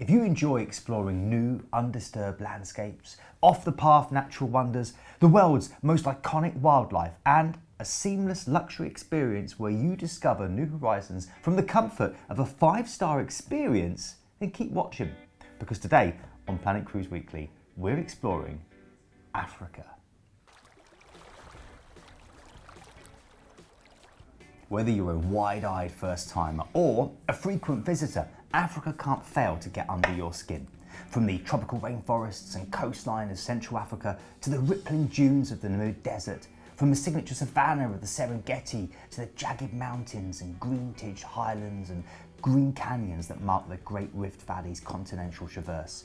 If you enjoy exploring new, undisturbed landscapes, off-the-path natural wonders, the world's most iconic wildlife, and a seamless luxury experience where you discover new horizons from the comfort of a 5-star experience, then keep watching. Because today on Planet Cruise Weekly, we're exploring Africa. Whether you're a wide-eyed first-timer or a frequent visitor, Africa can't fail to get under your skin. From the tropical rainforests and coastline of Central Africa to the rippling dunes of the Namib Desert, from the signature savannah of the Serengeti to the jagged mountains and green-tinged highlands and green canyons that mark the Great Rift Valley's continental traverse.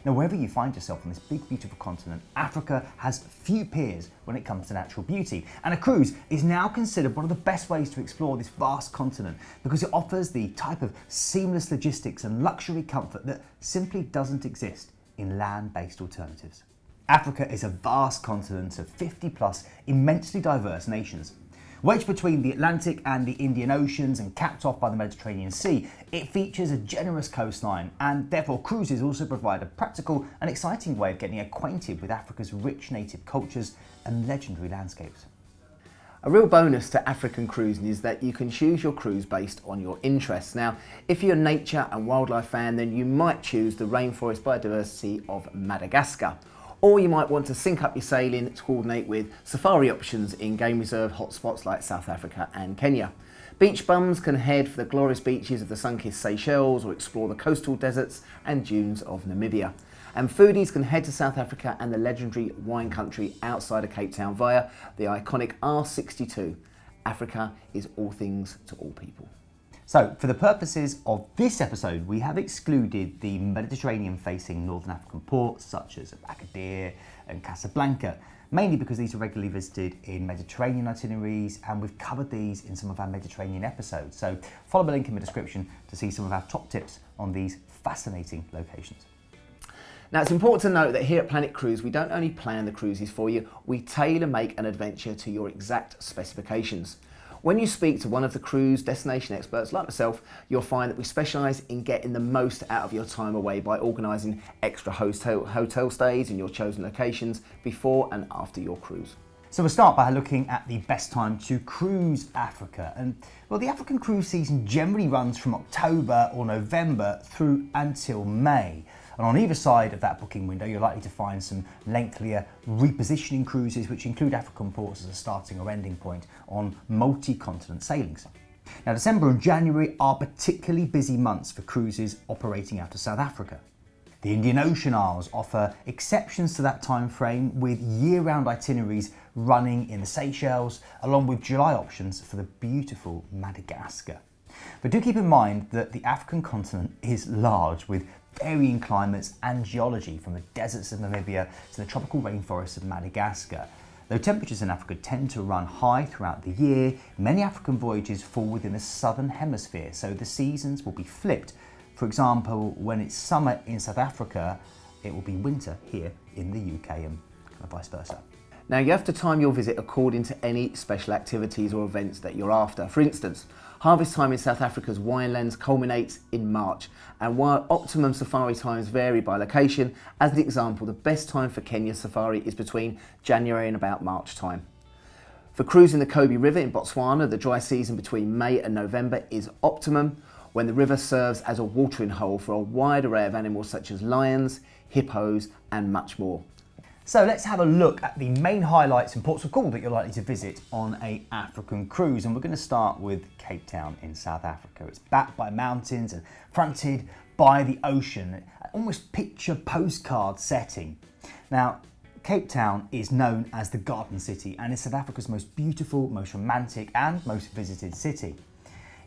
Now, wherever you find yourself on this big, beautiful continent, Africa has few peers when it comes to natural beauty. And a cruise is now considered one of the best ways to explore this vast continent because it offers the type of seamless logistics and luxury comfort that simply doesn't exist in land-based alternatives. Africa is a vast continent of 50+ immensely diverse nations. Wedged between the Atlantic and the Indian Oceans and capped off by the Mediterranean Sea, it features a generous coastline, and therefore cruises also provide a practical and exciting way of getting acquainted with Africa's rich native cultures and legendary landscapes. A real bonus to African cruising is that you can choose your cruise based on your interests. Now, if you're a nature and wildlife fan, then you might choose the rainforest biodiversity of Madagascar. Or you might want to sync up your sailing to coordinate with safari options in game reserve hotspots like South Africa and Kenya. Beach bums can head for the glorious beaches of the sun-kissed Seychelles or explore the coastal deserts and dunes of Namibia. And foodies can head to South Africa and the legendary wine country outside of Cape Town via the iconic R62. Africa is all things to all people. So, for the purposes of this episode, we have excluded the Mediterranean-facing Northern African ports such as Agadir and Casablanca, mainly because these are regularly visited in Mediterranean itineraries, and we've covered these in some of our Mediterranean episodes. So, follow the link in the description to see some of our top tips on these fascinating locations. Now, it's important to note that here at Planet Cruise, we don't only plan the cruises for you, we tailor-make an adventure to your exact specifications. When you speak to one of the cruise destination experts like myself, you'll find that we specialise in getting the most out of your time away by organising extra hotel stays in your chosen locations before and after your cruise. So we'll start by looking at the best time to cruise Africa. And well, the African cruise season generally runs from October or November through until May. And on either side of that booking window, you're likely to find some lengthier repositioning cruises, which include African ports as a starting or ending point on multi-continent sailings. Now, December and January are particularly busy months for cruises operating out of South Africa. The Indian Ocean Isles offer exceptions to that time frame, with year-round itineraries running in the Seychelles, along with July options for the beautiful Madagascar. But do keep in mind that the African continent is large, with varying climates and geology from the deserts of Namibia to the tropical rainforests of Madagascar. Though temperatures in Africa tend to run high throughout the year, many African voyages fall within the southern hemisphere, so the seasons will be flipped. For example, when it's summer in South Africa, it will be winter here in the UK, and kind of vice versa. Now, you have to time your visit according to any special activities or events that you're after. For instance, harvest time in South Africa's winelands culminates in March, and while optimum safari times vary by location, as an example, the best time for Kenya safari is between January and about March time. For cruising the Kobe River in Botswana, the dry season between May and November is optimum, when the river serves as a watering hole for a wide array of animals such as lions, hippos, and much more. So let's have a look at the main highlights and ports of call that you're likely to visit on an African cruise. And we're going to start with Cape Town in South Africa. It's backed by mountains and fronted by the ocean, an almost picture postcard setting. Now, Cape Town is known as the Garden City and is South Africa's most beautiful, most romantic and most visited city.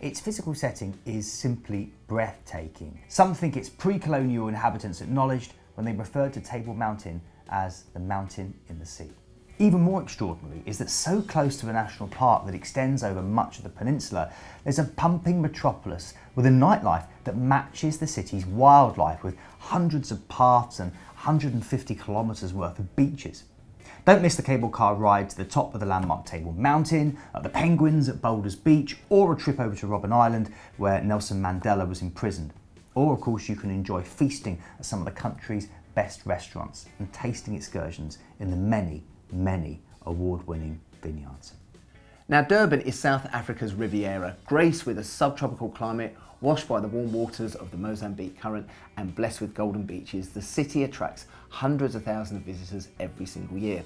Its physical setting is simply breathtaking. Some think its pre-colonial inhabitants acknowledged when they referred to Table Mountain as the mountain in the sea. Even more extraordinary is that so close to a national park that extends over much of the peninsula, there's a pumping metropolis with a nightlife that matches the city's wildlife, with hundreds of paths and 150 kilometres worth of beaches. Don't miss the cable car ride to the top of the landmark Table Mountain, the penguins at Boulders Beach, or a trip over to Robben Island where Nelson Mandela was imprisoned. Or of course you can enjoy feasting at some of the country's best restaurants and tasting excursions in the many, many award-winning vineyards. Now Durban is South Africa's Riviera, graced with a subtropical climate, washed by the warm waters of the Mozambique current and blessed with golden beaches. The city attracts hundreds of thousands of visitors every single year.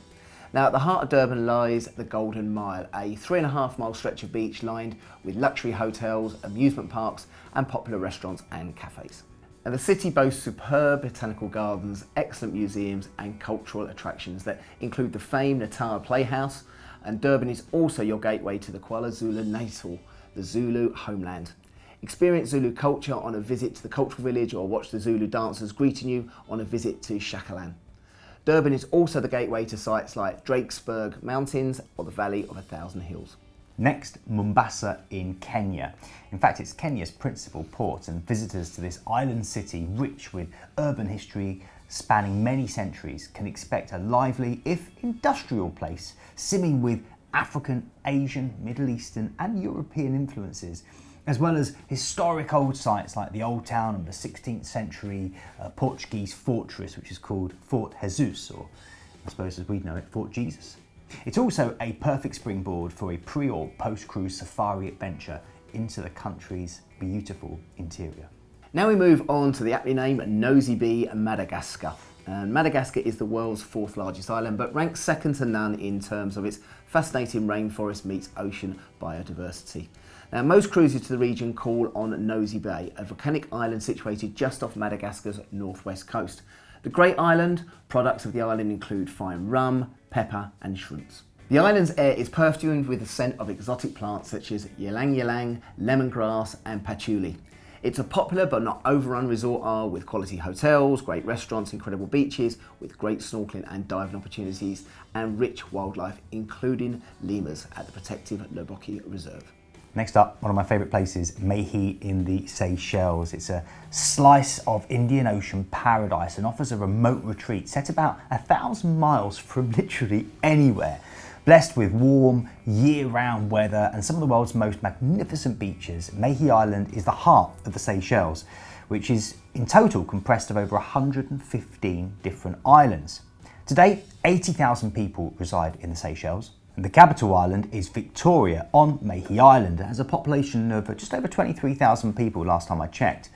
Now at the heart of Durban lies the Golden Mile, a 3.5-mile stretch of beach lined with luxury hotels, amusement parks and popular restaurants and cafes. Now the city boasts superb botanical gardens, excellent museums and cultural attractions that include the famed Natal Playhouse, and Durban is also your gateway to the KwaZulu Natal, the Zulu homeland. Experience Zulu culture on a visit to the cultural village or watch the Zulu dancers greeting you on a visit to Shakalan. Durban is also the gateway to sites like Drakesberg Mountains or the Valley of 1,000 Hills. Next, Mombasa in Kenya. In fact, it's Kenya's principal port, and visitors to this island city, rich with urban history spanning many centuries, can expect a lively, if industrial place, simming with African, Asian, Middle Eastern and European influences, as well as historic old sites like the old town of the 16th century Portuguese fortress, which is called Fort Jesus, or I suppose as we know it, Fort Jesus. It's also a perfect springboard for a pre or post-cruise safari adventure into the country's beautiful interior. Now we move on to the aptly named Nosy Bee, Madagascar. And Madagascar is the world's 4th largest island, but ranks second to none in terms of its fascinating rainforest meets ocean biodiversity. Now most cruises to the region call on Nosy Bay, a volcanic island situated just off Madagascar's northwest coast. The Great Island, products of the island include fine rum, pepper and shrimps. The island's air is perfumed with the scent of exotic plants such as ylang ylang, lemongrass and patchouli. It's a popular but not overrun resort isle with quality hotels, great restaurants, incredible beaches with great snorkeling and diving opportunities and rich wildlife, including lemurs at the protective Loboki Reserve. Next up, one of my favourite places, Mehi in the Seychelles. It's a slice of Indian Ocean paradise and offers a remote retreat set about 1,000 miles from literally anywhere. Blessed with warm, year-round weather and some of the world's most magnificent beaches, Mehi Island is the heart of the Seychelles, which is in total compressed of over 115 different islands. Today, 80,000 people reside in the Seychelles. The capital island is Victoria on Mehi Island. It has a population of just over 23,000 people last time I checked.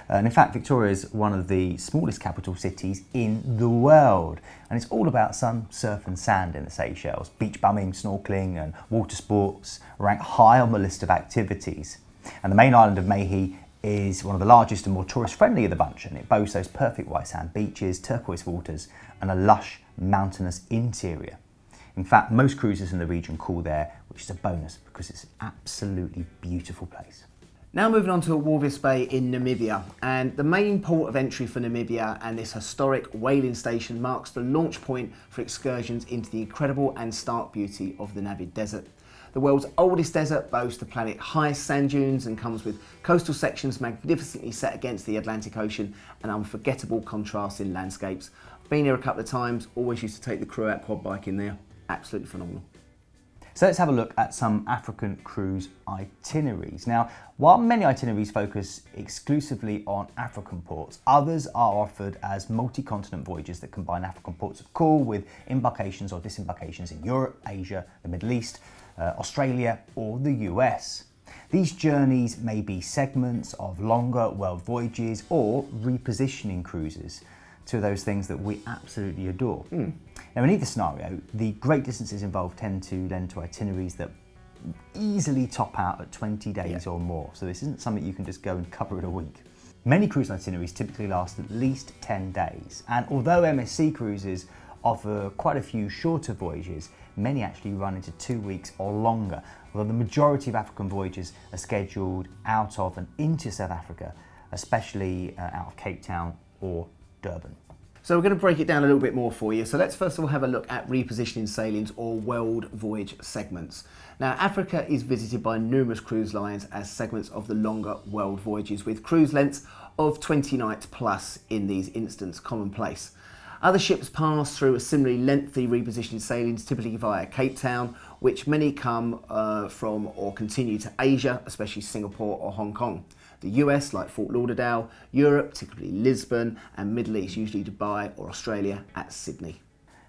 And in fact, Victoria is one of the smallest capital cities in the world. And it's all about sun, surf and sand in the Seychelles. Beach bumming, snorkeling and water sports rank high on the list of activities. And the main island of Mehi is one of the largest and more tourist friendly of the bunch, and it boasts those perfect white sand beaches, turquoise waters and a lush mountainous interior. In fact, most cruisers in the region call there, which is a bonus because it's an absolutely beautiful place. Now moving on to Walvis Bay in Namibia, and the main port of entry for Namibia and this historic whaling station marks the launch point for excursions into the incredible and stark beauty of the Namib Desert. The world's oldest desert boasts the planet's highest sand dunes and comes with coastal sections magnificently set against the Atlantic Ocean and unforgettable contrasting landscapes. I've been here a couple of times, always used to take the crew out quad biking there. Absolutely phenomenal. So let's have a look at some African cruise itineraries. Now, while many itineraries focus exclusively on African ports, others are offered as multi-continent voyages that combine African ports of call with embarkations or disembarkations in Europe, Asia, the Middle East, Australia or the US. These journeys may be segments of longer world voyages or repositioning cruises, two of those things that we absolutely adore. Now in either scenario, the great distances involved tend to lend to itineraries that easily top out at 20 days or more, so this isn't something you can just go and cover in a week. Many cruise itineraries typically last at least 10 days, and although MSC cruises offer quite a few shorter voyages, many actually run into 2 weeks or longer, although the majority of African voyages are scheduled out of and into South Africa, especially out of Cape Town or Durban. So we're going to break it down a little bit more for you. So let's first of all have a look at repositioning sailings or world voyage segments. Now Africa is visited by numerous cruise lines as segments of the longer world voyages, with cruise lengths of 20 nights plus in these instances commonplace. Other ships pass through a similarly lengthy repositioning sailings, typically via Cape Town, which many come from or continue to Asia, especially Singapore or Hong Kong. The US, like Fort Lauderdale, Europe, typically Lisbon, and Middle East, usually Dubai or Australia at Sydney.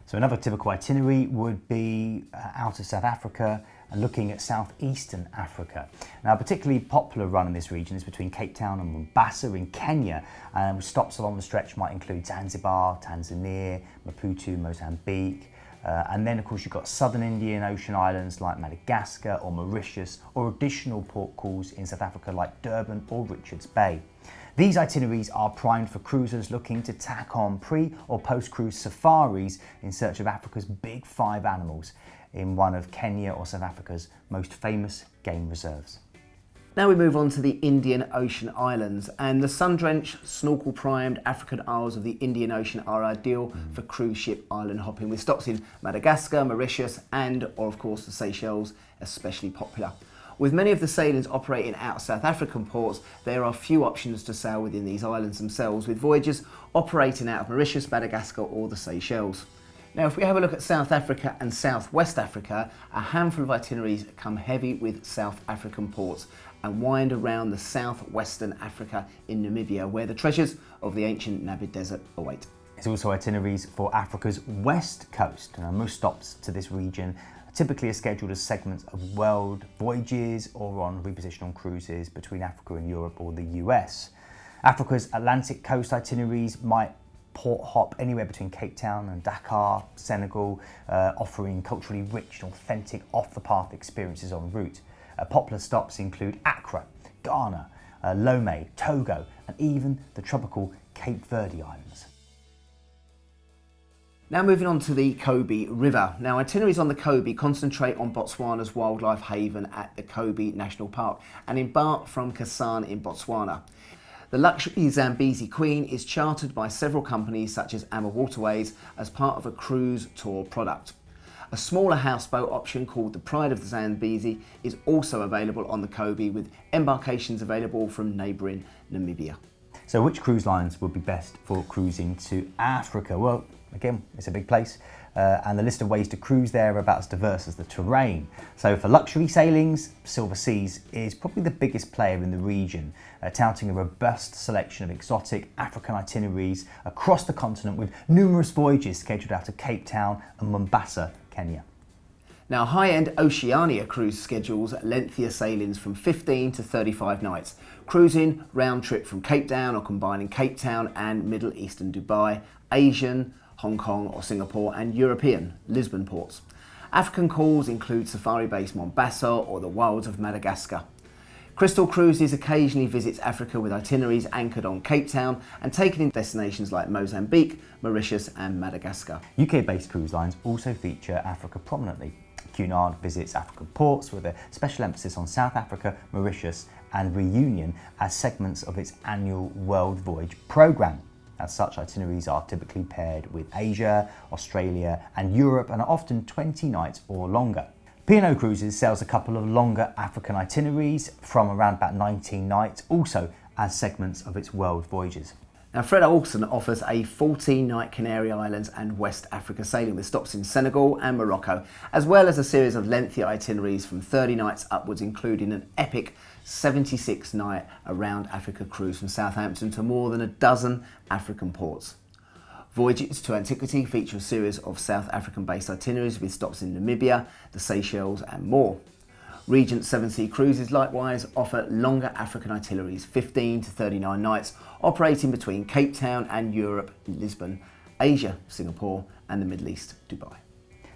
So another typical itinerary would be out of South Africa and looking at southeastern Africa. Now, a particularly popular run in this region is between Cape Town and Mombasa in Kenya, and stops along the stretch might include Zanzibar, Tanzania, Maputo, Mozambique, and then of course you've got southern Indian Ocean islands like Madagascar or Mauritius, or additional port calls in South Africa like Durban or Richards Bay. These itineraries are primed for cruisers looking to tack on pre or post-cruise safaris in search of Africa's big five animals in one of Kenya or South Africa's most famous game reserves. Now we move on to the Indian Ocean Islands, and the sun-drenched, snorkel-primed African Isles of the Indian Ocean are ideal for cruise ship island hopping, with stops in Madagascar, Mauritius or of course the Seychelles, especially popular. With many of the sailings operating out of South African ports, there are few options to sail within these islands themselves, with voyages operating out of Mauritius, Madagascar or the Seychelles. Now, if we have a look at South Africa and South West Africa, a handful of itineraries come heavy with South African ports and wind around the southwestern Africa in Namibia, where the treasures of the ancient Namib Desert await. There's also itineraries for Africa's west coast, and most stops to this region typically are scheduled as segments of world voyages or on reposition cruises between Africa and Europe or the US. Africa's Atlantic coast itineraries might port hop anywhere between Cape Town and Dakar, Senegal, offering culturally rich and authentic off-the-path experiences en route. Popular stops include Accra, Ghana, Lomé, Togo, and even the tropical Cape Verde Islands. Now moving on to the Kobe River. Now, itineraries on the Kobe concentrate on Botswana's wildlife haven at the Kobe National Park and embark from Kasane in Botswana. The luxury Zambezi Queen is chartered by several companies such as Amma Waterways as part of a cruise tour product. A smaller houseboat option called the Pride of the Zambezi is also available on the Kobe, with embarkations available from neighbouring Namibia. So which cruise lines would be best for cruising to Africa? Well, again, it's a big place, and the list of ways to cruise there are about as diverse as the terrain. So for luxury sailings, Silver Seas is probably the biggest player in the region, touting a robust selection of exotic African itineraries across the continent, with numerous voyages scheduled out of Cape Town and Mombasa, Kenya. Now, high-end Oceania cruise schedules lengthier sailings from 15 to 35 nights, cruising round trip from Cape Town or combining Cape Town and Middle Eastern Dubai, Asian, Hong Kong or Singapore, and European Lisbon ports. African calls include safari-based Mombasa or the wilds of Madagascar. Crystal Cruises occasionally visits Africa with itineraries anchored on Cape Town and taken in destinations like Mozambique, Mauritius and Madagascar. UK-based cruise lines also feature Africa prominently. Cunard visits African ports with a special emphasis on South Africa, Mauritius and Reunion as segments of its annual World Voyage programme. As such, itineraries are typically paired with Asia, Australia and Europe and are often 20 nights or longer. P&O Cruises sells a couple of longer African itineraries from around about 19 nights, also as segments of its world voyages. Now, Fred Olsen offers a 14-night Canary Islands and West Africa sailing with stops in Senegal and Morocco, as well as a series of lengthy itineraries from 30 nights upwards, including an epic 76-night around Africa cruise from Southampton to more than a dozen African ports. Voyages to Antiquity feature a series of South African-based itineraries with stops in Namibia, the Seychelles and more. Regent 7 Sea Cruises likewise offer longer African itineraries, 15 to 39 nights, operating between Cape Town and Europe, Lisbon, Asia, Singapore and the Middle East, Dubai.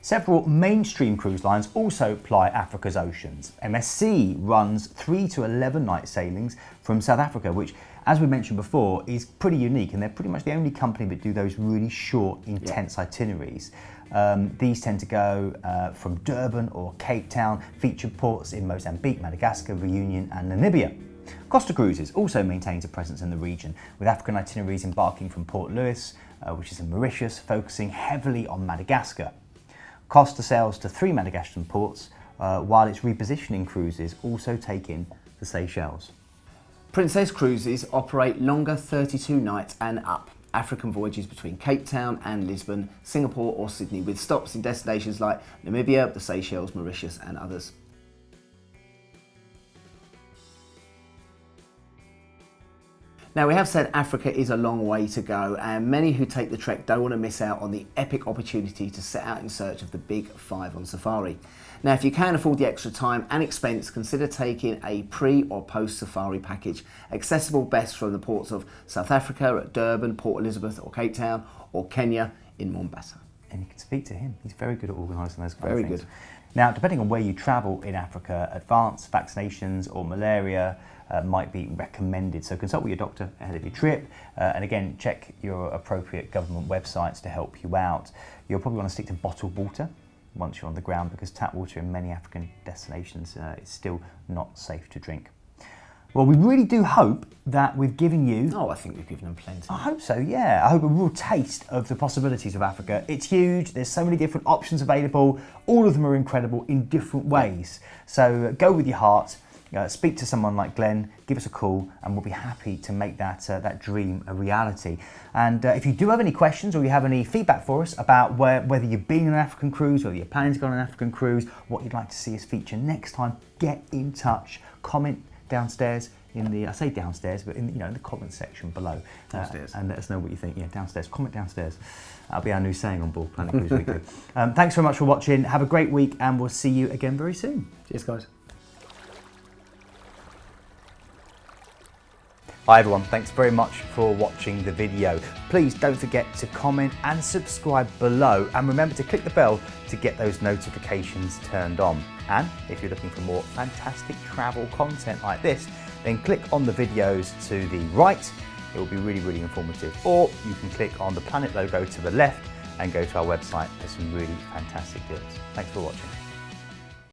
Several mainstream cruise lines also ply Africa's oceans. MSC runs 3 to 11 night sailings from South Africa, which, as we mentioned before, is pretty unique, and they're pretty much the only company that do those really short, intense itineraries. These tend to go from Durban or Cape Town, featured ports in Mozambique, Madagascar, Reunion and Namibia. Costa Cruises also maintains a presence in the region, with African itineraries embarking from Port Louis, which is in Mauritius, focusing heavily on Madagascar. Costa sails to 3 Madagascan ports, while its repositioning cruises also take in the Seychelles. Princess Cruises operate longer 32 nights and up African voyages between Cape Town and Lisbon, Singapore or Sydney, with stops in destinations like Namibia, the Seychelles, Mauritius and others. Now, we have said Africa is a long way to go, and many who take the trek don't want to miss out on the epic opportunity to set out in search of the big five on safari. Now, if you can afford the extra time and expense, consider taking a pre or post safari package, accessible best from the ports of South Africa at Durban, Port Elizabeth or Cape Town, or Kenya in Mombasa. And you can speak to him. He's very good at organising those kind Very of things. good. Now, depending on where you travel in Africa, advanced vaccinations or malaria might be recommended. So consult with your doctor ahead of your trip, and again, check your appropriate government websites to help you out. You'll probably want to stick to bottled water once you're on the ground, because tap water in many African destinations is still not safe to drink. Well, we really do hope that we've given you... Oh, I think we've given them plenty. I hope so, yeah. I hope a real taste of the possibilities of Africa. It's huge, there's so many different options available, all of them are incredible in different ways. So go with your heart, speak to someone like Glenn, give us a call, and we'll be happy to make that dream a reality. And if you do have any questions or you have any feedback for us about whether you've been on an African cruise, whether you're planning to go on an African cruise, what you'd like to see us feature next time, get in touch, comment downstairs in the, I say downstairs, but in the comment section below. Downstairs. And let us know what you think. Yeah, downstairs. Comment downstairs. That'll be our new saying on board Planet Cruise Weekly. Thanks very much for watching. Have a great week, and we'll see you again very soon. Cheers, guys. Hi everyone, thanks very much for watching the video. Please don't forget to comment and subscribe below, and remember to click the bell to get those notifications turned on. And if you're looking for more fantastic travel content like this, then click on the videos to the right. It will be really, really informative. Or you can click on the Planet logo to the left and go to our website for some really fantastic deals. Thanks for watching.